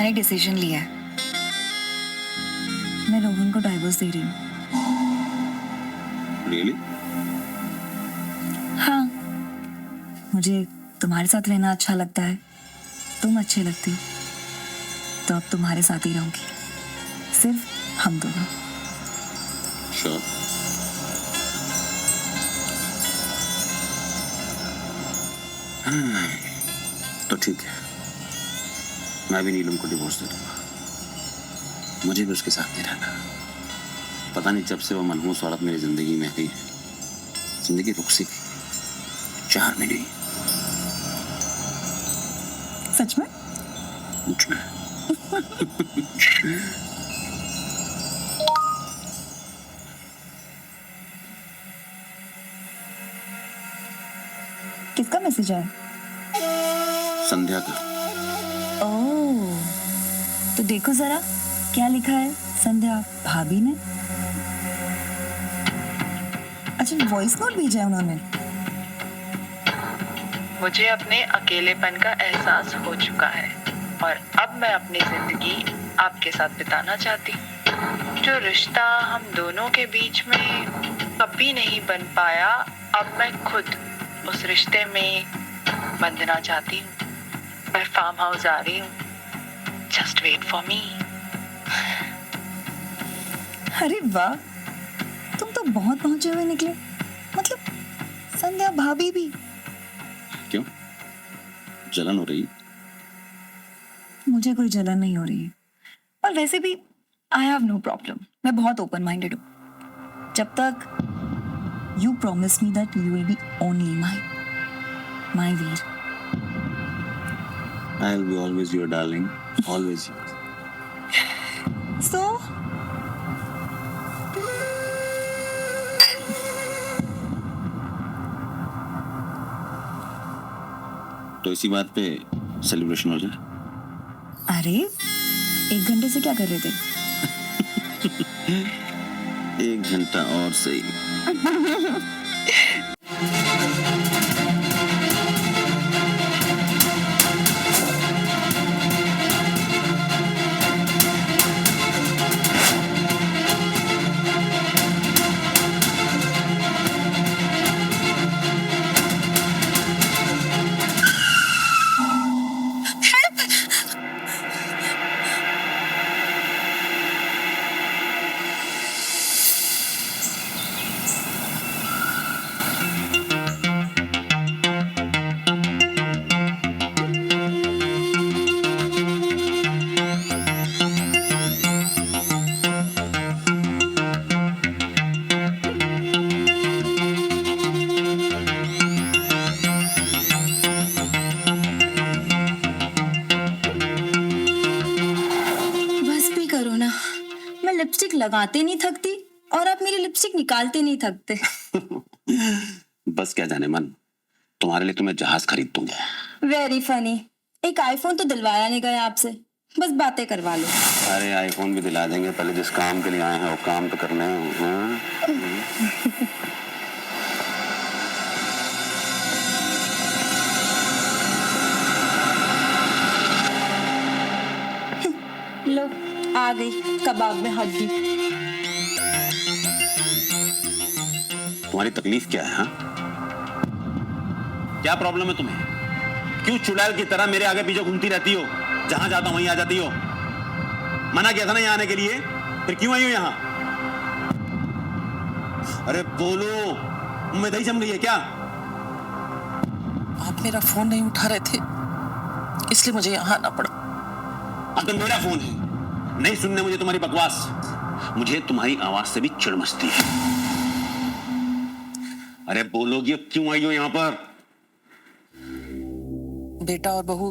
मैंने डिसीजन लिया है। मैं रोहन को डाइवोर्स दे रही हूँ। Really? हाँ, मुझे तुम्हारे साथ रहना अच्छा लगता है, तुम अच्छे लगते हो, तो अब तुम्हारे साथ ही रहूंगी, सिर्फ हम दोनों। Sure. तो ठीक है, मैं भी नीलम को डिवोर्स दे दूंगा। मुझे भी उसके साथ नहीं रहना। पता नहीं जब से वो मनहूस औरत मेरी जिंदगी में आई है, जिंदगी रुक सी गई, चार में नहीं। सच में? मुझ में। किसका मैसेज आया? संध्या का। ओह, तो देखो जरा क्या लिखा है संध्या भाभी ने। अच्छा, वॉइस नोट भेजा है उन्होंने। मुझे अपने अकेलेपन का एहसास हो चुका है और अब मैं अपनी जिंदगी आपके साथ बिताना चाहती हूँ। जो रिश्ता हम दोनों के बीच में कभी नहीं बन पाया, अब मैं खुद उस रिश्ते में बंधना चाहती हूँ। मैं फार्म हाउस आ रही हूँ, जस्ट वेट फॉर मी। अरे वाह, तुम तो बहुत पहुंचे हुए निकले। मतलब संध्या भाभी भी। क्यों, जलन हो रही? मुझे कोई जलन नहीं हो रही है, और वैसे भी आई हैव नो प्रॉब्लम। मैं बहुत ओपन माइंडेड हूँ, जब तक you promise me that you will be only my Veer. I'll be always your darling, always yours. सो तो इसी बात पे सेलिब्रेशन हो जाए। अरे 1 घंटे से क्या कर रहे थे? 1 घंटा और सही। लिपस्टिक लगाते नहीं थकती और आप मेरी लिपस्टिक निकालते नहीं थकते। बस क्या जाने मन, तुम्हारे लिए तो मैं जहाज खरीद दूंगा। Very funny. एक आईफोन तो दिलवाया नहीं गया आपसे, बस बातें करवा लो। अरे आईफोन भी दिला देंगे, पहले जिस काम के लिए आए हैं वो काम तो करना है। लो आ गई कबाब में हड्डी। तुम्हारी तकलीफ क्या है? हाँ, क्या प्रॉब्लम है तुम्हें? क्यों चुड़ैल की तरह मेरे आगे पीछे घूमती रहती हो? जहां जाता हूं वहीं आ जाती हो। मना किया था ना यहाँ आने के लिए, फिर क्यों आई हो यहाँ? अरे बोलो, मुंह दही जम गई है क्या? आप मेरा फोन नहीं उठा रहे थे, इसलिए मुझे यहाँ आना पड़ा। अब तो मेरा फोन है, नहीं सुनने मुझे तुम्हारी बकवास। मुझे तुम्हारी आवाज से भी चिढ़ मचती है। अरे बोलोगी अब क्यों आई हो यहाँ पर? बेटा और बहू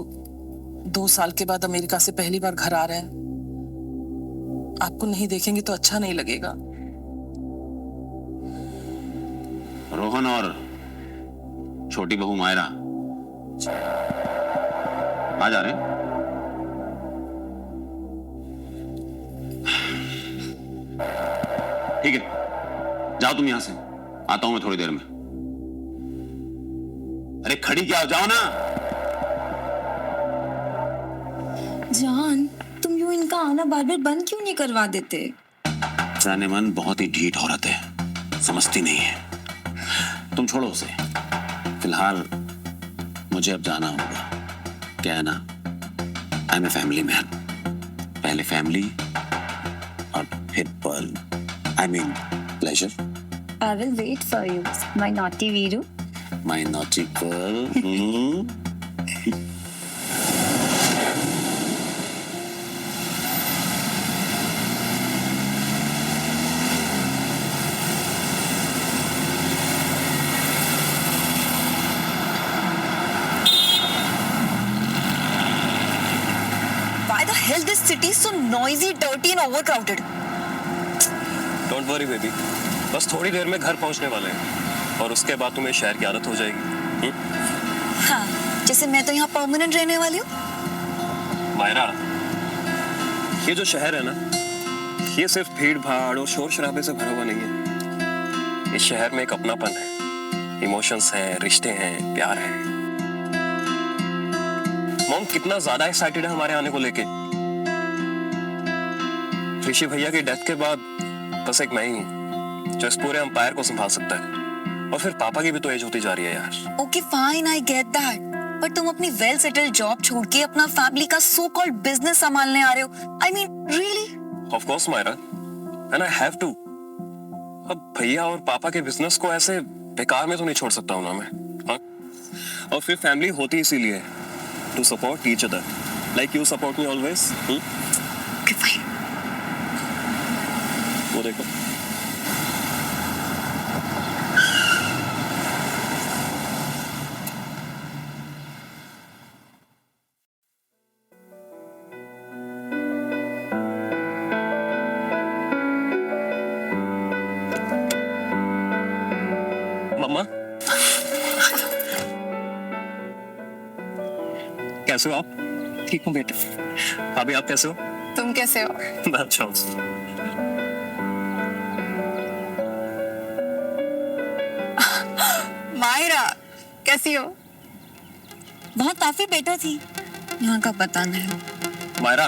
2 साल के बाद अमेरिका से पहली बार घर आ रहे हैं। आपको नहीं देखेंगे तो अच्छा नहीं लगेगा। रोहन और छोटी बहू मायरा आ जा रहे हैं। ठीक है, जाओ तुम यहां से, आता हूं मैं थोड़ी देर में। अरे खड़ी क्या हो, जाओ ना। जा रोहन, तुम यूं इनका आना बार बार बंद क्यों नहीं करवा देते? जाने मन बहुत ही ढीठ औरत है, समझती नहीं है। तुम छोड़ो उसे, फिलहाल मुझे अब जाना होगा। क्या है ना, I am a family man. पहले फैमिली और फिर Pearl, I mean pleasure. I will wait for you, my naughty Viru. My naughty Pearl. Why the hell this city is so noisy, dirty and overcrowded? Don't worry baby, बस थोड़ी देर में घर पहुंचने वाले हैं और उसके बाद तुम्हें शहर की आदत हो जाएगी। हाँ, जैसे मैं तो यहाँ परमानेंट रहने वाली हूँ। मायरा, ये जो शहर है ना, ये सिर्फ भीड़ भाड़ और शोर शराबे से भरा हुआ नहीं है। इस शहर में एक अपनापन है, इमोशंस हैं, रिश्ते हैं, प्यार है। मॉम कितना ज्यादा एक्साइटेड है हमारे आने को लेके। ऋषि भैया की डेथ के बाद बस एक मैं ही हूँ जो इस पूरे एम्पायर को संभाल सकता है। और फिर पापा की भी तो एज होती जा रही है यार। Okay, fine, I get that. पर तुम अपनी वेल सेटल्ड जॉब छोड़ के अपना फैमिली का सो कॉल्ड बिजनेस संभालने आ रहे हो। I mean, really? Of course, Myra. And I have to. अब भैया और पापा के बिजनेस को ऐसे बेकार में तो नहीं छोड़ सकता हूँ ना मैं। हाँ? और फिर फैमिली होती इसीलिए, to support each other, like you support me always. Okay, fine. वो देखो। मम्मा, कैसे हो आप? ठीक हूँ बेटा। भाभी आप कैसे हो? तुम कैसे हो? मैं अच्छा हूँ। मायरा कैसी हो? बहुत काफी बेटर थी, यहाँ का पता नहीं। मायरा,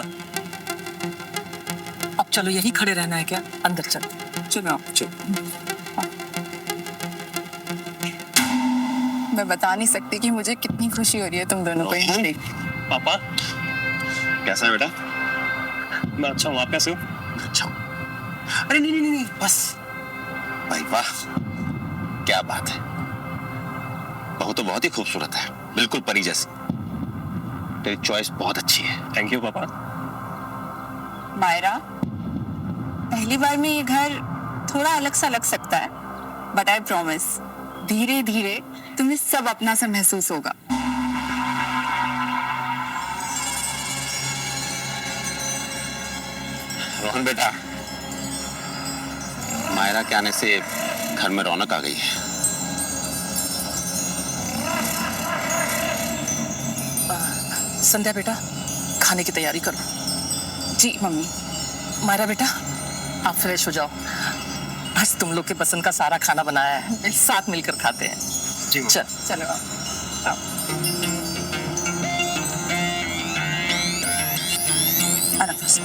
अब चलो यही खड़े रहना है क्या? अंदर चलो। चलो आप। चलो। मैं बता नहीं सकती कि मुझे कितनी खुशी हो रही है तुम दोनों को यहाँ देख। पापा, कैसा है बेटा? मैं अच्छा हूँ, आप कैसे हो? अच्छा हूँ। अरे नहीं नहीं नहीं, बस भाई वाह, क्या बात है। बहू तो बहुत ही खूबसूरत है, बिल्कुल परी जैसी। तेरी चॉइस बहुत अच्छी है। थैंक यू पापा। मायरा, पहली बार में ये घर थोड़ा अलग सा लग सकता है, बट आई प्रॉमिस धीरे धीरे तुम्हें सब अपना सा महसूस होगा। रोहन बेटा, मायरा के आने से घर में रौनक आ गई है। संध्या बेटा, खाने की तैयारी करो। जी मम्मी। मायरा बेटा, आप फ्रेश हो जाओ। आज तुम लोग के पसंद का सारा खाना बनाया है, साथ मिलकर खाते हैं। जी चल। चलो अनफस।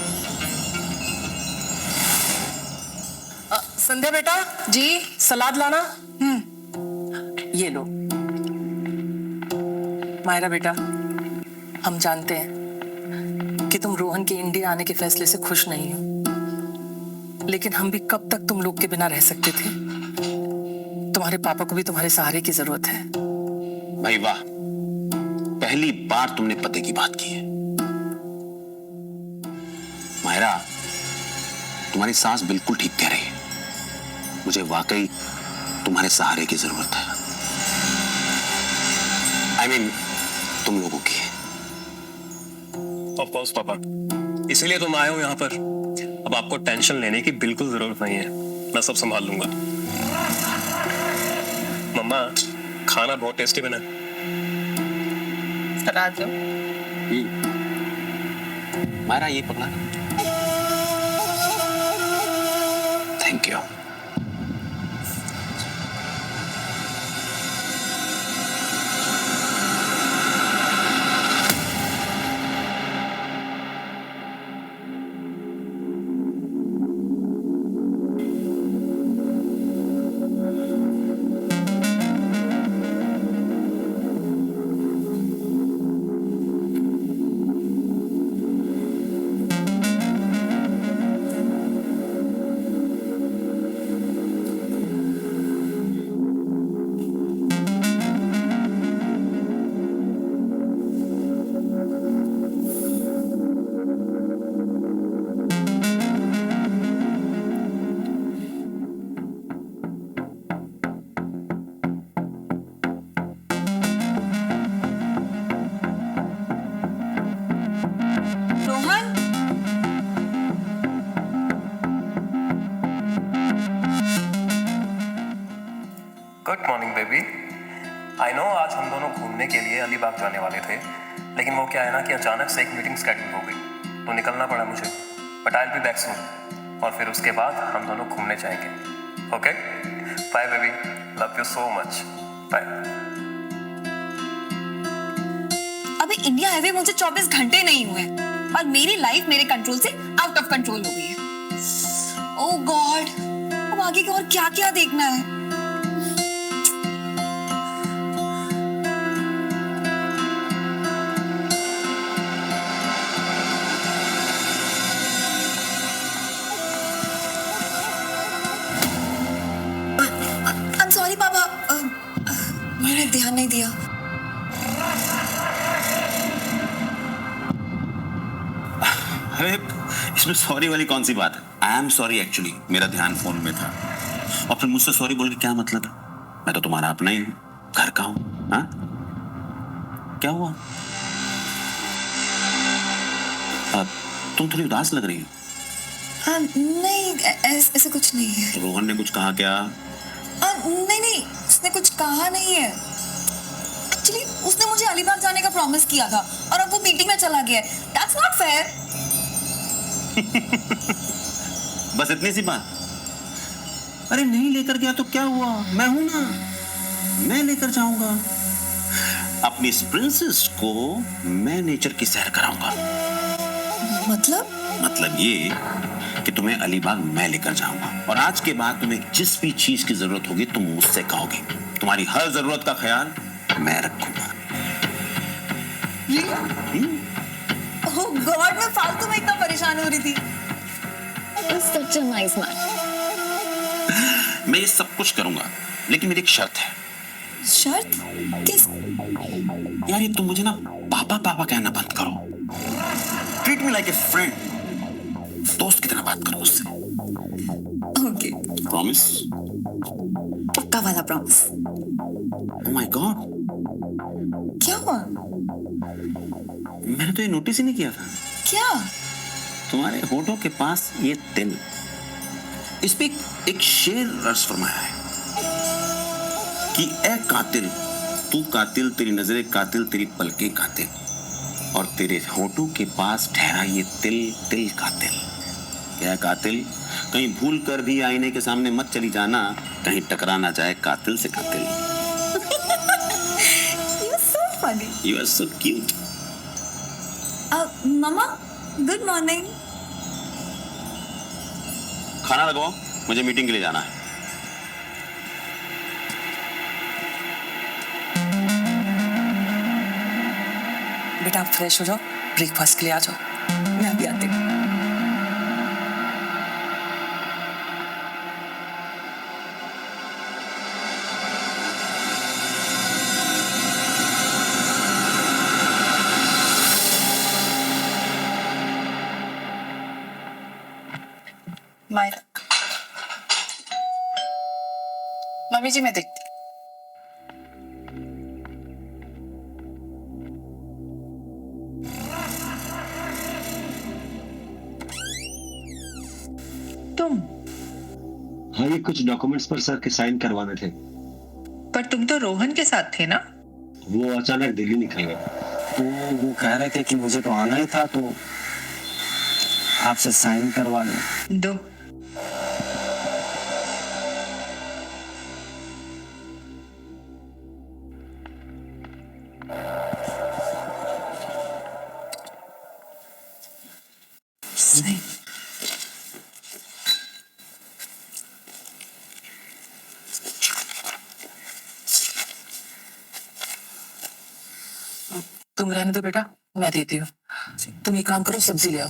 संध्या बेटा जी। सलाद लाना। ये लो। मायरा बेटा, हम जानते हैं कि तुम रोहन के इंडिया आने के फैसले से खुश नहीं हो, लेकिन हम भी कब तक तुम लोग के बिना रह सकते थे। तुम्हारे पापा को भी तुम्हारे सहारे की जरूरत है। भाई वाह, पहली बार तुमने पते की बात की है। मायरा, तुम्हारी सास बिल्कुल ठीक कह रही है। मुझे वाकई तुम्हारे सहारे की जरूरत है। I mean, तुम लोगों की। ऑफ कोर्स पापा, इसीलिए तो मैं आया हूँ यहाँ पर। अब आपको टेंशन लेने की बिल्कुल जरूरत नहीं है, मैं सब संभाल लूंगा। मम्मा, खाना बहुत टेस्टी बना है। राजू, मायरा ये पकड़ा। Thank you. आई नो आज हम दोनों घूमने के लिए अलीबाग जाने वाले थे, लेकिन वो क्या है ना कि अचानक से एक मीटिंग स्केड्यूल हो गई तो निकलना पड़ा मुझे। But I will be back soon, और फिर उसके बाद हम दोनों घूमने जाएंगे। Okay bye baby, love you so much, bye. अभी इंडिया हाईवे मुझे 24 घंटे नहीं हुए और मेरी लाइफ मेरे कंट्रोल से आउट ऑफ कंट्रोल हो गई है। ओह गॉड, अब आगे का और क्या क्या देखना है। आई एम सॉरी पापा, मैंने ध्यान नहीं दिया। अरे इसमें सॉरी वाली कौन सी बात है? आई एम सॉरी एक्चुअली, मेरा ध्यान फोन में था। और फिर मुझसे सॉरी बोल के क्या मतलब है? मैं तो तुम्हारा अपना ही हूँ, घर का हूँ। हाँ क्या हुआ? तुम थोड़ी उदास लग रही हो। नहीं ऐसे कुछ नहीं है। रोहन ने कुछ कहा क्या? नहीं उसने कुछ कहा नहीं है। एक्चुअली उसने मुझे अलीबाग जाने का प्रॉमिस किया था और अब वो मीटिंग में चला गया है। That's not fair. बस इतनी सी बात? अरे नहीं लेकर गया तो क्या हुआ, मैं हूं ना, मैं लेकर जाऊंगा। अपनी इस प्रिंसेस को मैं नेचर की सैर कराऊंगा। मतलब ये कि तुम्हें अलीबाग मैं लेकर जाऊंगा और आज के बाद तुम्हें जिस भी चीज की जरूरत होगी तुम मुझसे कहोगे। तुम्हारी हर जरूरत का ख्याल मैं रखूंगा। ओह गॉड, मैं फालतू में इतना परेशान हो रही थी। Such a nice man. मैं ये सब कुछ करूंगा, लेकिन मेरी एक शर्त है। शर्त? किस? यार ये तुम मुझे ना पापा पापा कहना बंद करो। Treat me like a friend, दोस्त की तरह बात करो उससे। Okay, promise? पक्का वाला प्रॉमिस। ओह माय गॉड, क्या हुआ? मैंने तो ये नोटिस ही नहीं किया था। क्या? तुम्हारे होठों के पास ये तिल, इस पे एक शेर रस फरमाया है कि ए कातिल, तू कातिल, तेरी नजरें कातिल, तेरी पलकें कातिल, और तेरे होठों के पास ठहरा ये तिल, तिल कातिल। क्या कातिल, कहीं भूल कर भी आईने के सामने मत चली जाना, कहीं टकरा ना जाए कातिल से कातिल। You're so funny. You are so cute. Mama, good morning. खाना लगवाओ, मुझे मीटिंग के लिए जाना है। बेटा आप फ्रेश हो जाओ, ब्रेकफास्ट के लिए आ जाओ। मैं अभी आती हूँ। मायरा, मम्मी जी मैं देखती। तुम? हाँ, ये कुछ डॉक्यूमेंट्स पर सर के साइन करवाने थे। पर तुम तो रोहन के साथ थे ना? वो अचानक दिल्ली निकल गए। तो वो कह रहे थे कि मुझे तो आना ही था, तो आपसे साइन करवा लें। दो। तुम रहने दो बेटा, मैं देती हूँ। तुम एक काम करो, सब्जी ले आओ।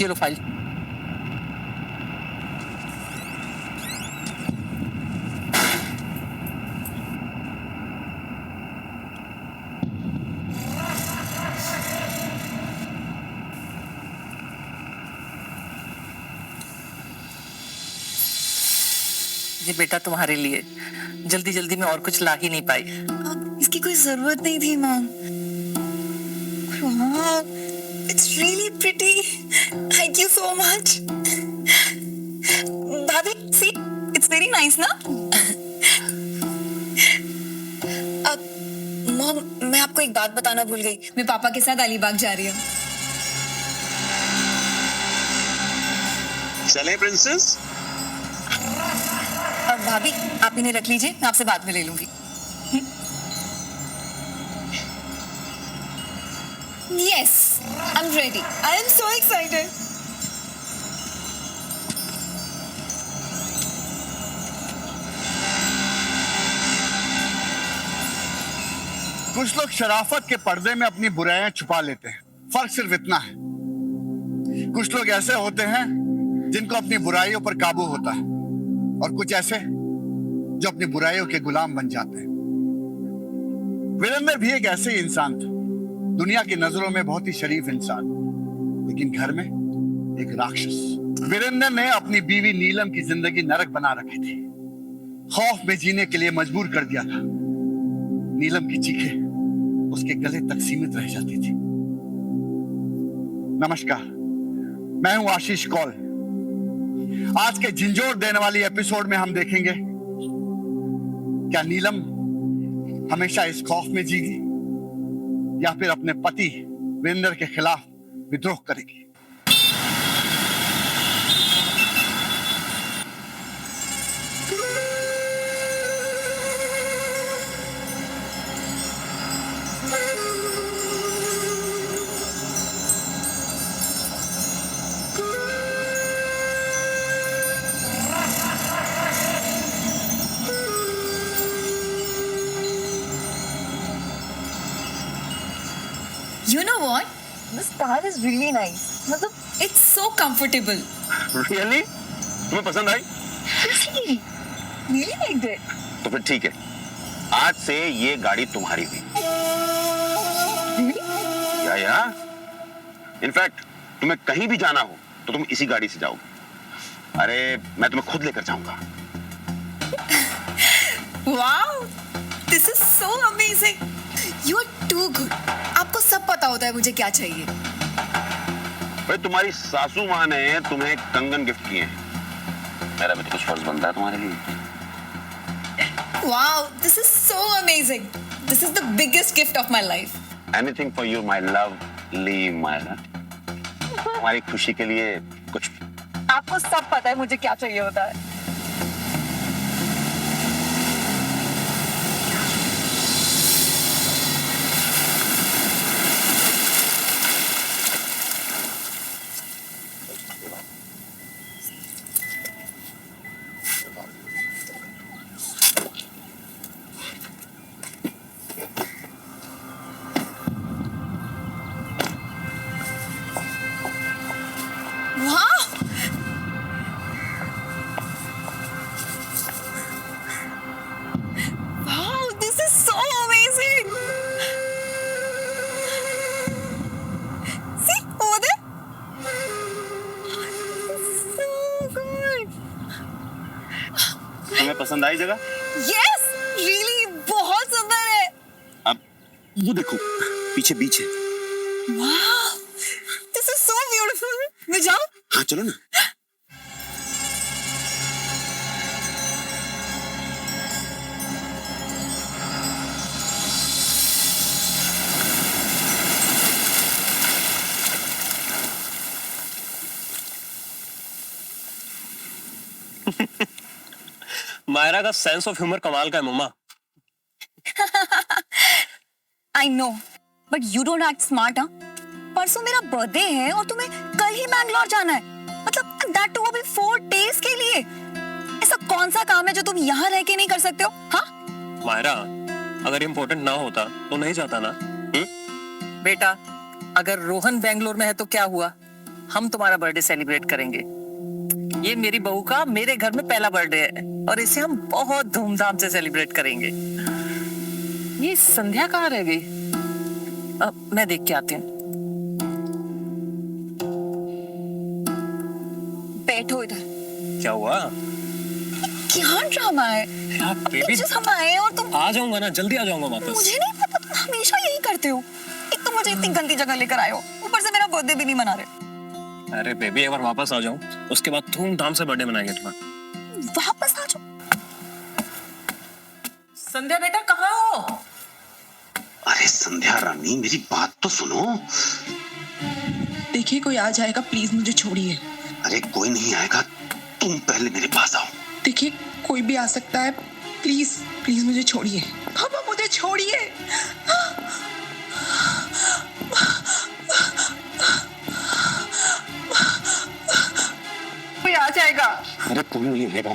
ये लो फाइल। ये बेटा तुम्हारे लिए, जल्दी जल्दी में और कुछ ला ही नहीं पाई। इसकी कोई जरूरत नहीं थी माँ। It's really pretty. Thank you so much. भाभी, see, it's very nice ना? अब मॉम, मैं आपको एक बात बताना भूल गई. मैं पापा के साथ अलीबाग जा रही हूँ. चले प्रिंसेस? अब भाभी, आप इन्हें रख लीजिए, मैं आपसे बाद में ले लूंगी. Yes, I'm ready. I am so excited. कुछ लोग शराफत के पर्दे में अपनी बुराइयां छुपा लेते हैं. फर्क सिर्फ इतना है. कुछ लोग ऐसे होते हैं जिनको अपनी बुराइयों पर काबू होता है, और कुछ ऐसे जो अपनी बुराइयों के गुलाम बन जाते हैं. वीरेंद्र भी एक ऐसे ही इंसान था. दुनिया की नजरों में बहुत ही शरीफ इंसान, लेकिन घर में एक राक्षस. वीरेंद्र ने अपनी बीवी नीलम की जिंदगी नरक बना रखी थी. खौफ में जीने के लिए मजबूर कर दिया था. नीलम की चीखें उसके गले तक सीमित रह जाती थी. नमस्कार, मैं हूं आशीष कौल. आज के झिंझोर देने वाली एपिसोड में हम देखेंगे क्या नीलम हमेशा इस खौफ में जीगी या फिर अपने पति वीरेंद्र के खिलाफ विद्रोह करेगी. You know what? This car is really nice. मतलब, it's so comfortable. Really? तुम्हें पसंद आई? Seriously, really liked it. तो फिर ठीक है, आज से ये गाड़ी तुम्हारी हुई. या इनफैक्ट तुम्हें कहीं भी जाना हो तो तुम इसी गाड़ी से जाओगे. अरे मैं तुम्हें खुद लेकर जाऊंगा. Wow, this is so amazing. You are too good. आपको सब पता होता है मुझे क्या चाहिए. भाई तुम्हारी सासू माँ ने तुम्हें कंगन गिफ्ट किए हैं. मेरा भी तो कुछ फर्ज बनता है तुम्हारे लिए. Wow, this is so amazing. This is the biggest gift of my life. Anything for you, my lovely Myra. तुम्हारी खुशी के लिए कुछ. आपको सब पता है मुझे क्या चाहिए होता है. तुम्हें पसंद आई जगह? Yes, really, बहुत सुंदर है. अब वो देखो, पीछे बीच है. Wow, this is so beautiful. मैं जाऊं? हाँ चलो ना. मायरा का सेंस ऑफ ह्यूमर कमाल का है मम्मा. I know, but you don't act smart, हाँ? परसों मेरा बर्थडे है और तुम्हें कल ही बैंगलोर जाना है. मतलब that too अभी 4 days के लिए. ऐसा कौन सा काम है जो तुम यहाँ रह के नहीं कर सकते हो? हाँ? मायरा, अगर इम्पोर्टेंट ना होता तो नहीं जाता ना. बेटा, अगर रोहन बेंगलोर में है तो क्या हुआ? हम तुम्हारा बर्थडे सेलिब्रेट करेंगे. ये मेरी बहू का मेरे घर में पहला बर्थडे है और इसे हम बहुत धूमधाम से सेलिब्रेट करेंगे. ये संध्या कहाँ रह गई? मैं देख के आती हूँ. बैठो इधर. क्या हुआ? क्या ड्रामा है? यार बेबी, हम आए और तुम. आ जाऊंगा ना, जल्दी आ जाऊंगा वापस. मुझे नहीं पता, तुम हमेशा यही करते हो. एक तो मुझे इतनी गंदी जगह लेकर आए हो, ऊपर से मेरा बर्थडे भी नहीं मना रहे। अरे बेबी एक बार वापस आ जाऊं, उसके बाद धूमधाम से बर्थडे मनाएंगे तुम्हारा। वापस आ जाओ। संध्या बेटा कहाँ हो? अरे संध्या रानी मेरी बात तो सुनो। देखिए कोई आ जाएगा, प्लीज मुझे छोड़िए। अरे कोई नहीं आएगा, तुम पहले मेरे पास आओ। देखिए कोई भी आ सकता है, प्लीज प्लीज मुझे छोड़िए। पापा मुझे छोड़िए। कोई आ जाएगा। अरे कोई नहीं आएगा,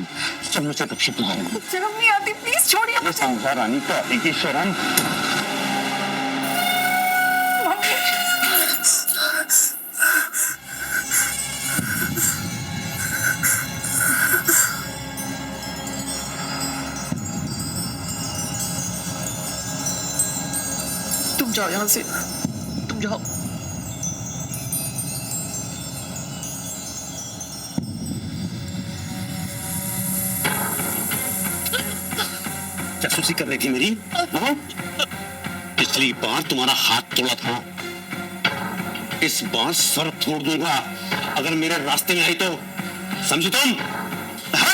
चलो से कब शिप मारेंगे। शर्म नहीं आती, प्लीज छोड़िए अरे संध्या रानी को आएगी शर्म। तुम जाओ यहाँ से, तुम जाओ। जासूसी कर रही थी मेरी, हाँ? पिछली बार तुम्हारा हाथ तोड़ा था, इस बार सर फोड़ दूंगा अगर मेरे रास्ते में आई तो, समझे तुम? हाँ?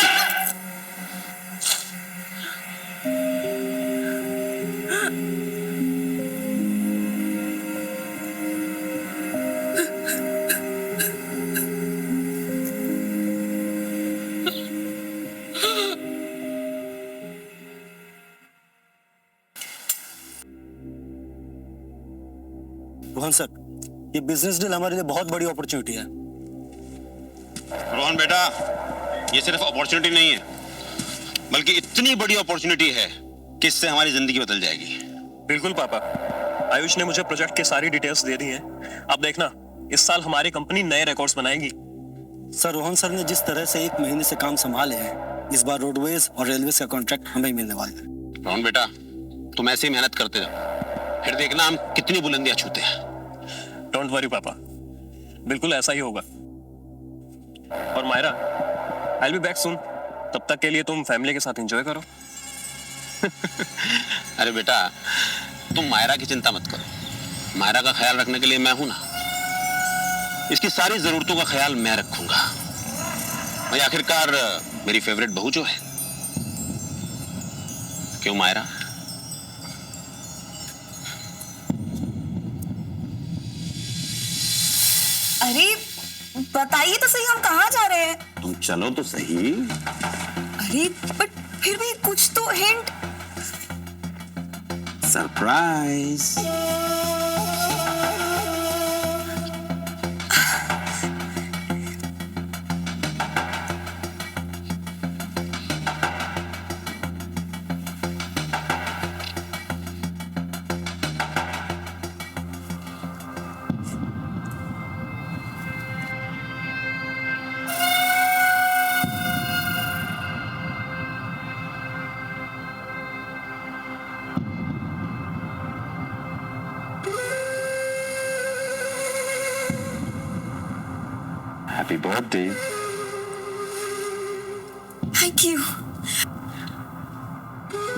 रोहन सर, ये बिजनेस डील हमारे लिए बहुत बड़ी अपॉर्चुनिटी है। रोहन बेटा, ये सिर्फ अपॉर्चुनिटी नहीं है, बल्कि इतनी बड़ी अपॉर्चुनिटी है कि इससे हमारी जिंदगी बदल जाएगी। बिल्कुल पापा, आयुष ने मुझे प्रोजेक्ट के सारी डिटेल्स दे दी हैं। अब देखना, इस साल हमारी कंपनी नए रिकॉर्ड्स बनाएगी। सर रोहन सर ने जिस तरह से 1 महीने से काम संभाले हैं, इस बार रोडवेज और रेलवेज का कॉन्ट्रैक्ट हमें ही मिलने वाला है। रोहन बेटा, तुम ऐसे ही मेहनत करते जाओ, फिर देखना हम कितनी बुलंदियां छूते हैं। डोंट वरी पापा, बिल्कुल ऐसा ही होगा। और Myra, I will be back soon. तब तक के लिए तुम फैमिली के साथ एंजॉय करो। अरे बेटा, तुम मायरा की चिंता मत करो, मायरा का ख्याल रखने के लिए मैं हूं ना। इसकी सारी जरूरतों का ख्याल मैं रखूंगा। भाई आखिरकार मेरी फेवरेट बहू जो है, क्यों मायरा? अरे बताइए तो सही, हम कहाँ जा रहे हैं? तुम चलो तो सही। अरे बट फिर भी कुछ तो hint. Surprise. Happy birthday. Thank you.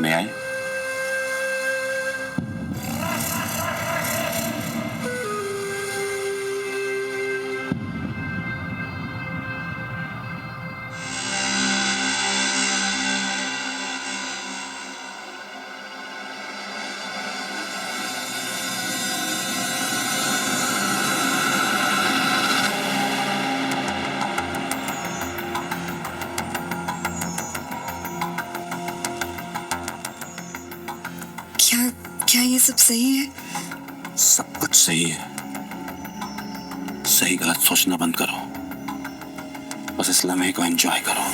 May I? क्या ये सब सही है? सब कुछ सही है। सही गलत सोचना बंद करो, बस इस लम्हे को एंजॉय करो।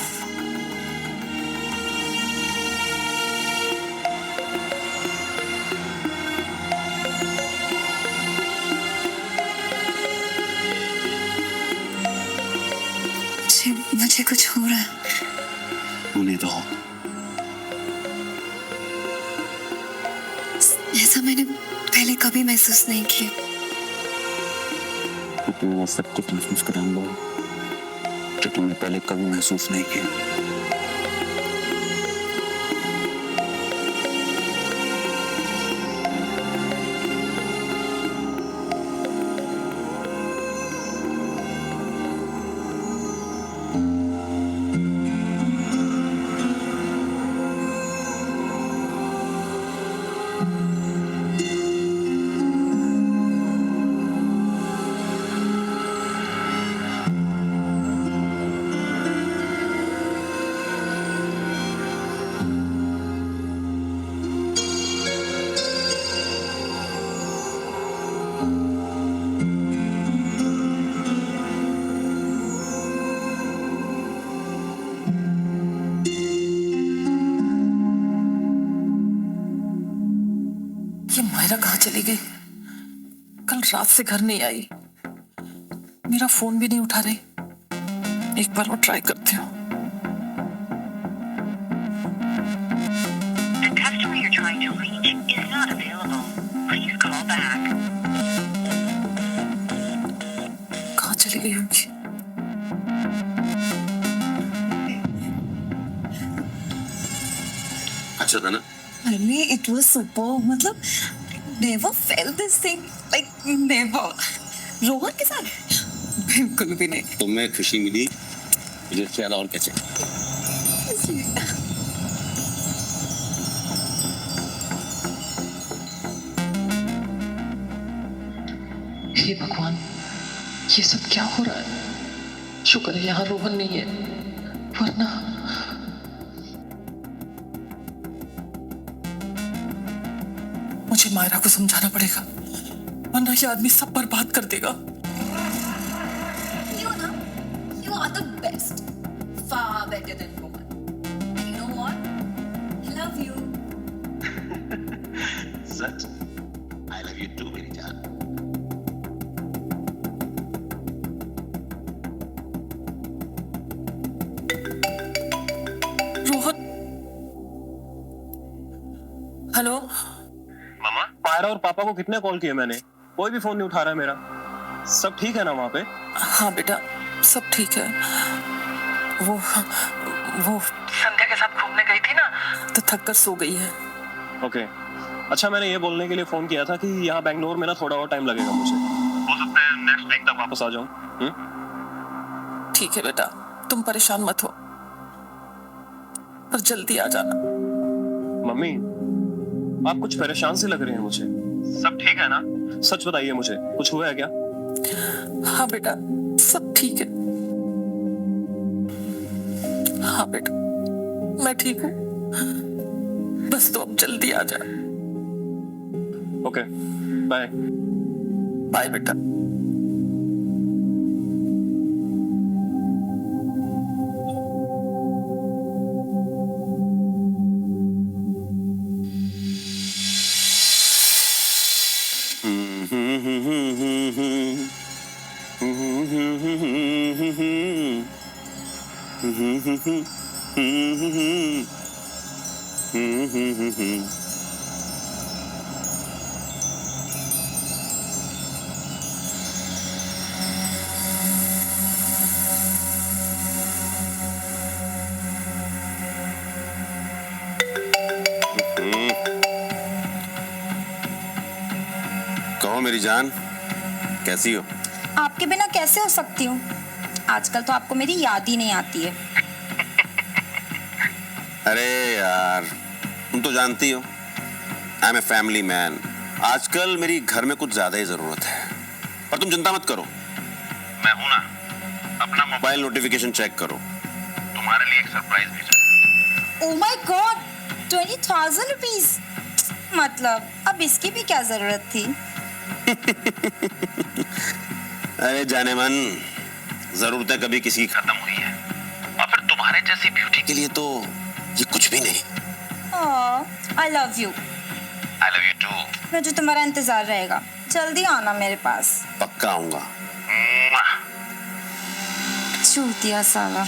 मुझे कुछ हो रहा है। उन्हें तो ऐसा मैंने पहले कभी महसूस नहीं किया। तुम्हें सब कुछ महसूस कराऊंगा जो तुमने पहले कभी महसूस नहीं किया। मायरा कहाँ चली गई? कल रात से घर नहीं आई, मेरा फोन भी नहीं उठा रही। एक बार और ट्राई करती हूँ। The customer you're trying to reach is not available. Please call back. कहाँ चली गई होगी? अच्छा था ना? अरे इट वाज सुपर, मतलब never felt this thing, like never. Rohan के साथ बिल्कुल भी नहीं। तुम्हें खुशी मिली, मुझे इससे ज्यादा और क्या चाहिए? हे भगवान, ये सब क्या हो रहा है? शुक्र है यहाँ रोहन नहीं है, वरना मुझे मायरा को समझाना पड़ेगा, वरना ये आदमी सब बर्बाद कर देगा। You are the best, far better than Rohan. And you know what? I love you. Such? I love you too, मेरी जान। रोहन, हेलो। मामा, मायरा और पापा को कितने कॉल किए मैंने, कोई भी फोन नहीं उठा रहा है मेरा। सब ठीक है ना वहाँ पे? हाँ बेटा, सब ठीक है। वो संध्या के साथ घूमने गई थी ना, तो थक कर सो गई है। ओके। अच्छा, मैंने ये बोलने के लिए फोन किया था कि यहाँ बैंगलोर में ना थोड़ा और टाइम लगेगा मुझे। हो सकता है नेक्स्ट वीक तक वापस आ जाऊँ। ठीक है बेटा, तुम परेशान मत हो, पर जल्दी आ जाना। मम्मी, आप कुछ परेशान से लग रही हैं मुझे। सब ठीक है ना? सच बताइए मुझे, कुछ हुआ है क्या? हाँ बेटा, सब ठीक है। हाँ बेटा, मैं ठीक हूँ, बस तो अब जल्दी आ जा। Okay, bye. बाय बेटा। कहो मेरी जान, कैसी हो? आपके बिना कैसे हो सकती हूँ? आजकल तो आपको मेरी याद ही नहीं आती है। अरे यार, तुम तो जानती हो, I am a family man. आजकल मेरी घर में कुछ ज्यादा ही जरूरत है, पर तुम चिंता मत करो, मैं हूं ना। अपना मोबाइल नोटिफिकेशन चेक करो, तुम्हारे लिए एक सरप्राइज भेजा। Oh my God, 20,000 rupees. मतलब अब इसकी भी क्या जरूरत थी? अरे जाने मन, जरूरतें कभी किसी की खत्म हुई है, और फिर तुम्हारे जैसी ब्यूटी के लिए तो ये कुछ भी नहीं। I love you. I love you too. मुझे तुम्हारा इंतजार रहेगा, जल्दी आना मेरे पास। पक्का आऊंगा। चूतिया साला,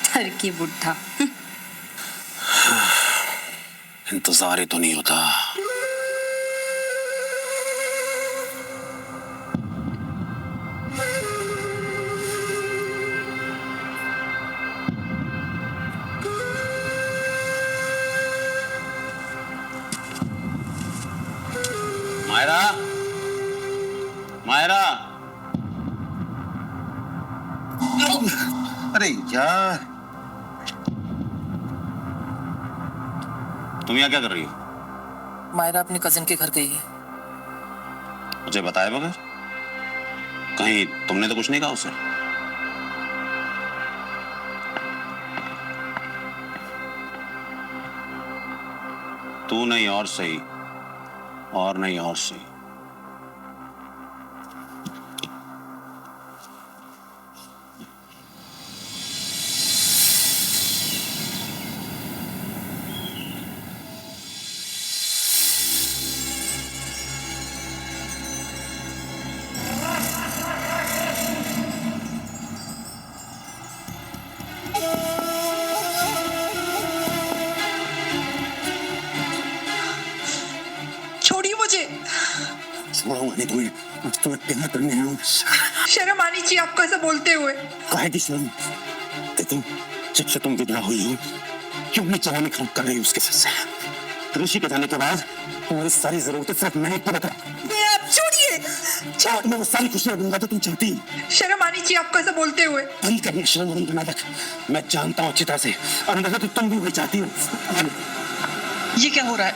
ठरकी बुढ़ा। इंतजार ही तो नहीं होता। मायरा, मायरा, अरे यार, तुम यहाँ क्या कर रही हो? मायरा अपनी कजिन के घर गई है। मुझे बताए बगैर? कहीं तुमने तो कुछ नहीं कहा उसे? तू नहीं और सही, और नहीं और सही। छोड़ा हुआ नहीं तुम्हें, आज तुम्हें प्यार करने आया हूँ। शर्म आनी चाहिए आपको ऐसा बोलते हुए। काहे की शर्म? देखो, जब से तुम विधवा हुई हो, क्यों अपनी जवानी खराब कर रही हो उसके साथ से? ऋषि के जाने के बाद तुम्हारी सारी जरूरतें सिर्फ मैं ही पूरा कर। आप छोड़िए। चाहे मैं वो सारी खुशियां दूंगा तो तुम चाहती। शर्म आनी चाहिए आपको ऐसा बोलते हुए। बंद करनी शर्म का नाटक। मैं जानता हूँ अच्छी तरह से, और अंदर से तो तुम भी वही चाहती हो। ये क्या हो रहा है?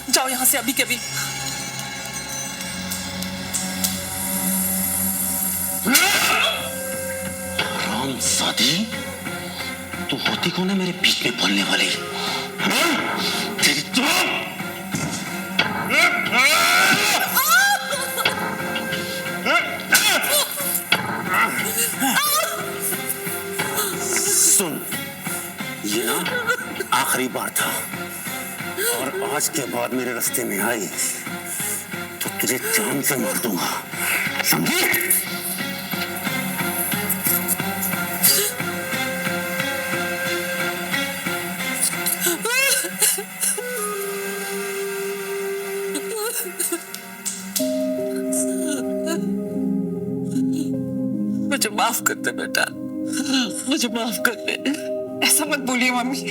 जाओ यहाँ से अभी के अभी। रामजादी, तू होती कौन है मेरे बीच में बोलने वाली? हाँ? तेरी तो सुन, ये ना आखिरी बार था, और आज के बाद मेरे रास्ते में आई तो तुझे जान से मार दूंगा, समझी? मुझे माफ कर दे बेटा, मुझे माफ कर दे। ऐसा मत बोलिए मम्मी।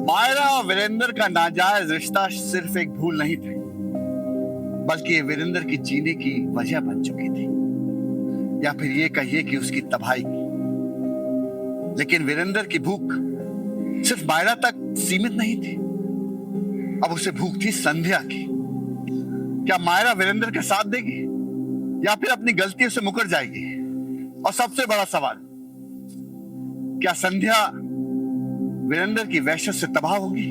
मायरा और वीरेंद्र का नाजायज रिश्ता सिर्फ एक भूल नहीं थी, बल्कि ये वीरेंद्र की जीने की वजह बन चुकी थी, या फिर ये कहिए कि उसकी तबाही की। लेकिन वीरेंद्र की भूख सिर्फ मायरा तक सीमित नहीं थी, अब उसे भूख थी संध्या की। क्या मायरा वीरेंद्र के साथ देगी या फिर अपनी गलतियों से मुकर जाएगी? और सबसे बड़ा सवाल, क्या संध्या वीरेंद्र की वहशत से तबाह होगी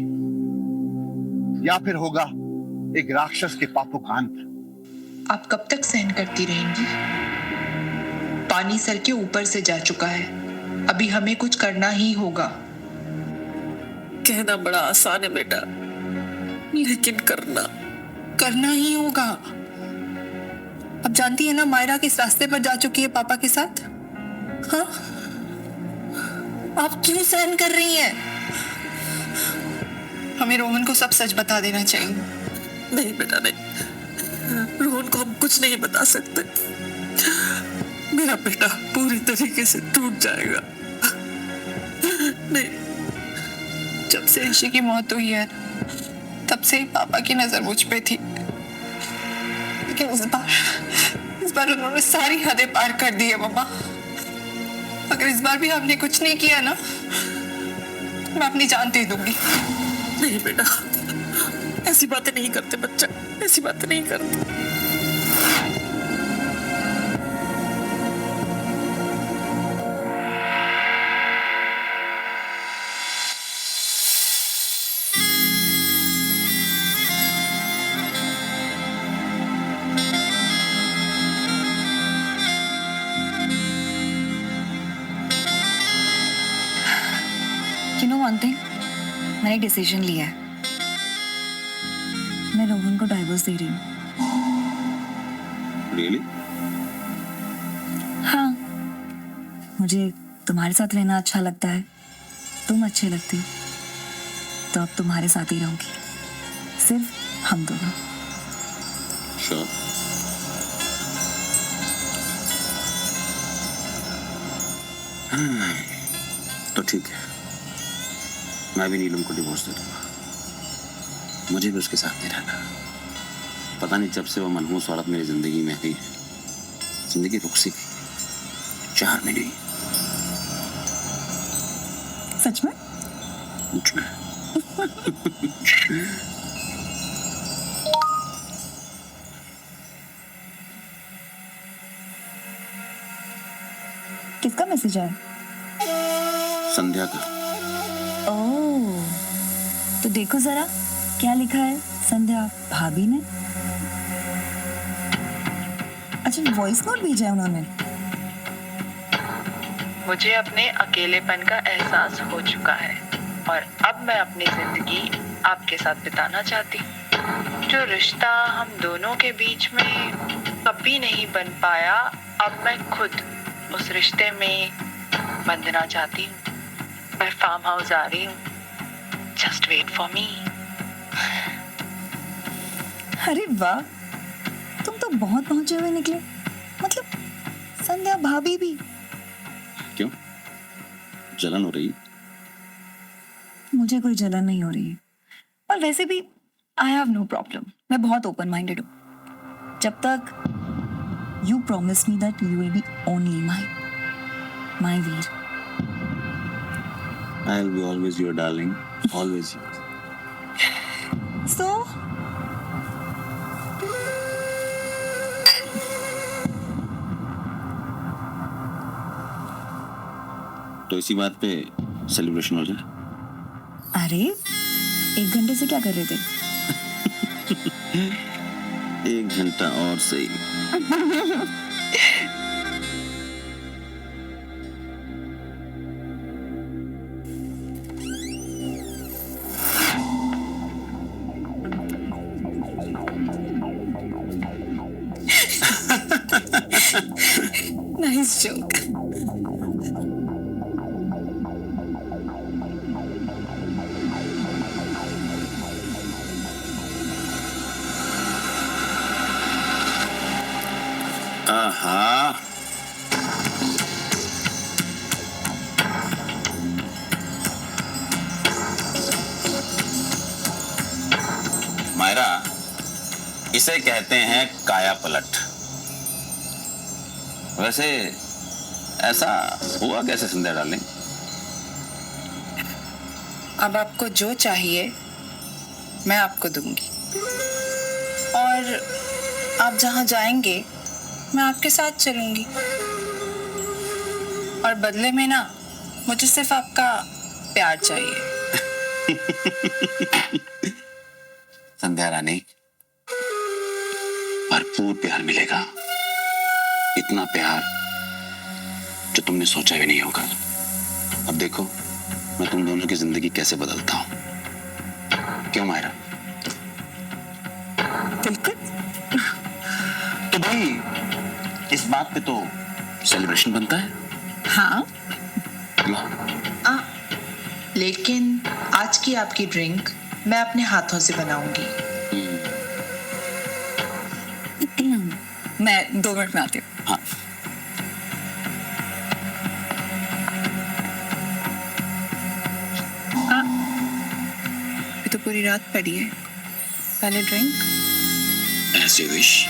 या फिर होगा एक राक्षस के पापों का अंत? आप कब तक सहन करती रहेंगी? पानी सर के ऊपर से जा चुका है, अभी हमें कुछ करना ही होगा। कहना बड़ा आसान है बेटा, लेकिन करना ही होगा। अब जानती है ना मायरा किस रास्ते पर जा चुकी है पापा के साथ। हाँ, आप क्यों सहन कर रही हैं? हमें रोहन को सब सच बता देना चाहिए। नहीं बेटा नहीं, रोहन को हम कुछ नहीं बता सकते। मेरा बेटा पूरी तरीके से टूट जाएगा। नहीं, जब से ऋषि की मौत हुई है तब से ही पापा की नजर मुझ पे थी, लेकिन इस बार उन्होंने सारी हदें पार कर दी है मम्मा। अगर इस बार भी हमने कुछ नहीं किया ना, मैं अपनी जान दे दूंगी। नहीं बेटा, ऐसी बातें नहीं करते बच्चा, ऐसी बातें नहीं करते। You know one thing? मैंने डिसीजन लिया है, मैं रोहन को डाइवोर्स दे रही हूँ। Really? हाँ, मुझे तुम्हारे साथ रहना अच्छा लगता है, तुम अच्छे लगती हो, तो अब तुम्हारे साथ ही रहूंगी, सिर्फ हम दोनों। Sure. तो ठीक है, मैं भी नीलम को डिवोर्स दे दूंगा, मुझे भी उसके साथ नहीं रहना। पता नहीं जब से वो मनहूस औरत मेरी जिंदगी में आई है, जिंदगी रुक सी गई, 4 महीने। सच में? मुझ में। किसका मैसेज है? संध्या का। ओह, तो देखो जरा क्या लिखा है संध्या भाभी ने। अच्छा, वॉइस नोट भेजा है उन्होंने। मुझे अपने अकेलेपन का एहसास हो चुका है और अब मैं अपनी जिंदगी आपके साथ बिताना चाहती हूँ। जो रिश्ता हम दोनों के बीच में कभी नहीं बन पाया, अब मैं खुद उस रिश्ते में बंधना चाहती हूँ। मैं फार्म हाउस आ रही हूँ, जस्ट वेट फॉर मी। अरे वाह, तुम तो बहुत पहुंचे हुए निकले। मतलब संध्या भाभी भी। क्यों, जलन हो रही? मुझे कोई जलन नहीं हो रही है, और वैसे भी आई हैव नो प्रॉब्लम। मैं बहुत ओपन माइंडेड हूँ। जब तक you promise me that you will be only my Veer. I will be always your darling, always. So तो इसी बात पे सेलिब्रेशन हो जाए। अरे 1 घंटे से क्या कर रहे थे? 1 घंटा और सही। Nice joke. आहा, मायरा, इसे कहते हैं काया पलट। वैसे ऐसा हुआ कैसे संध्या डार्लिंग? अब आपको जो चाहिए मैं आपको दूंगी, और आप जहां जाएंगे मैं आपके साथ चलूंगी, और बदले में ना मुझे सिर्फ आपका प्यार चाहिए। संध्या रानी, भरपूर प्यार मिलेगा। इतना प्यार जो तुमने सोचा भी नहीं होगा। अब देखो मैं तुम दोनों की जिंदगी कैसे बदलता हूं। क्यों मायरा? बिल्कुल। तो भाई इस बात पे तो सेलिब्रेशन बनता है। हाँ, ला। लेकिन आज की आपकी ड्रिंक मैं अपने हाथों से बनाऊंगी। मैं 2 मिनट में आती हूँ। हाँ। ये तो पूरी रात पड़ी है, पहले drink. As you wish.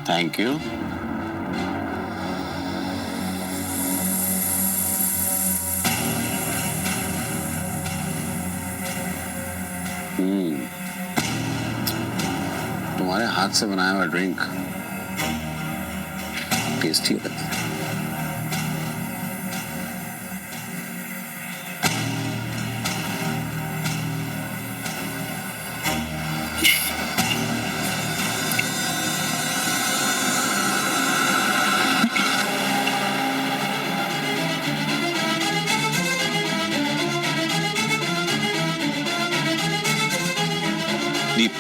Thank you. तुम्हारे हाथ से बनाया हुआ ड्रिंक टेस्टी होता है। दीप,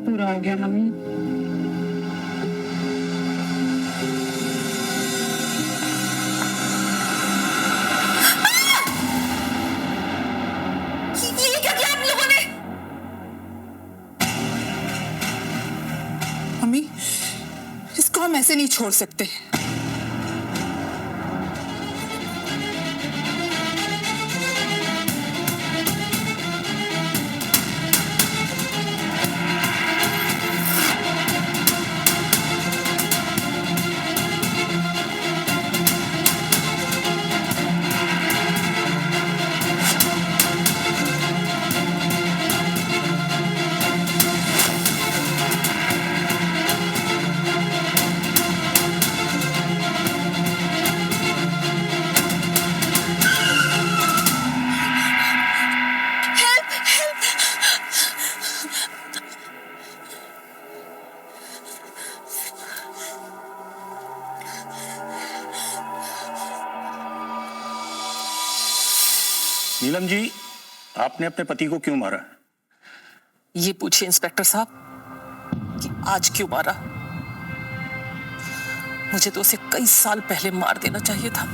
पूरा हो गया मम्मी। ये क्या किया आप लोगों ने? मम्मी, इसको हम ऐसे नहीं छोड़ सकते। नीलम जी, आपने अपने पति को क्यों मारा? ये पूछिए इंस्पेक्टर साहब कि आज क्यों मारा। मुझे तो उसे कई साल पहले मार देना चाहिए था।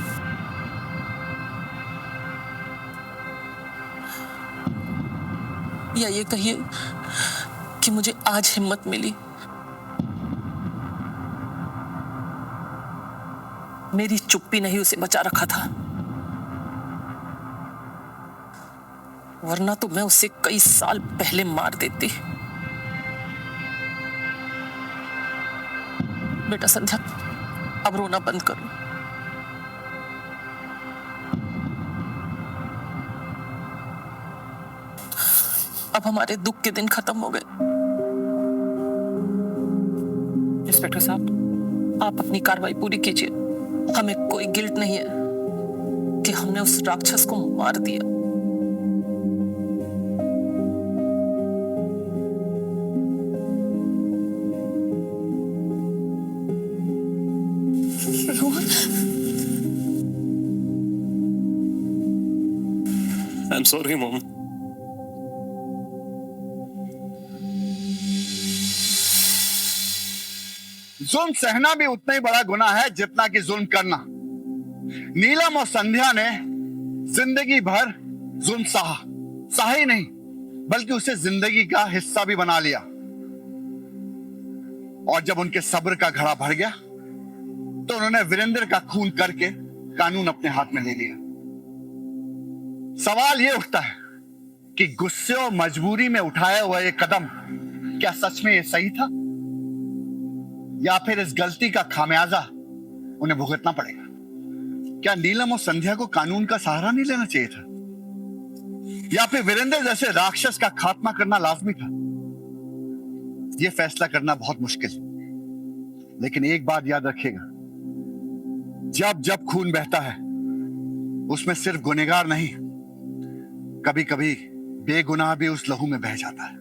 या ये कहिए कि मुझे आज हिम्मत मिली। मेरी चुप्पी नहीं उसे बचा रखा था, वरना तो मैं उसे कई साल पहले मार देती। बेटा संध्या, अब रोना बंद करो। अब हमारे दुख के दिन खत्म हो गए। इंस्पेक्टर साहब, आप अपनी कार्रवाई पूरी कीजिए। हमें कोई गिल्ट नहीं है कि हमने उस राक्षस को मार दिया। I'm sorry, Mom. जुल्म सहना भी उतना ही बड़ा गुनाह है जितना कि जुल्म करना। नीलम और संध्या ने जिंदगी भर जुल्म सहा ही नहीं, बल्कि उसे जिंदगी का हिस्सा भी बना लिया। और जब उनके सब्र का घड़ा भर गया तो उन्होंने वीरेंद्र का खून करके कानून अपने हाथ में ले लिया। सवाल यह उठता है कि गुस्से और मजबूरी में उठाया हुआ यह कदम क्या सच में यह सही था, या फिर इस गलती का खामियाजा उन्हें भुगतना पड़ेगा? क्या नीलम और संध्या को कानून का सहारा नहीं लेना चाहिए था, या फिर वीरेंद्र जैसे राक्षस का खात्मा करना लाजमी था? यह फैसला करना बहुत मुश्किल है, लेकिन एक बात याद रखिएगा, जब जब खून बहता है उसमें सिर्फ गुनहगार नहीं, कभी कभी बेगुनाह भी उस लहू में बह जाता है।